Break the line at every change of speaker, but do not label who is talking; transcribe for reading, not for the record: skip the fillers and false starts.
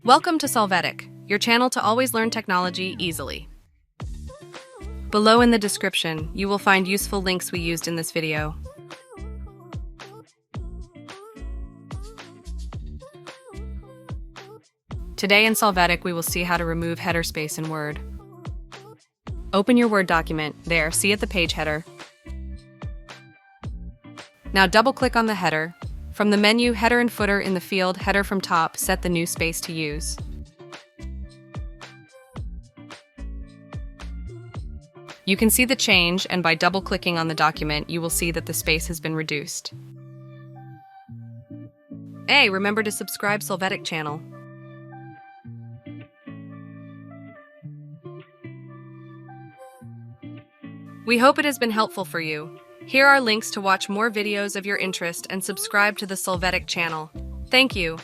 Welcome to Solvetic, your channel to always learn technology easily. Below in the description, you will find useful links we used in this video. Today in Solvetic, we will see how to remove header space in Word. Open your Word document. There, see at the page header. Now double-click on the header. From the menu, Header and Footer in the field Header from top, set the new space to use. You can see the change, and by double-clicking on the document, you will see that the space has been reduced. Hey, remember to subscribe Solvetic channel. We hope it has been helpful for you. Here are links to watch more videos of your interest and subscribe to the Solvetic channel. Thank you.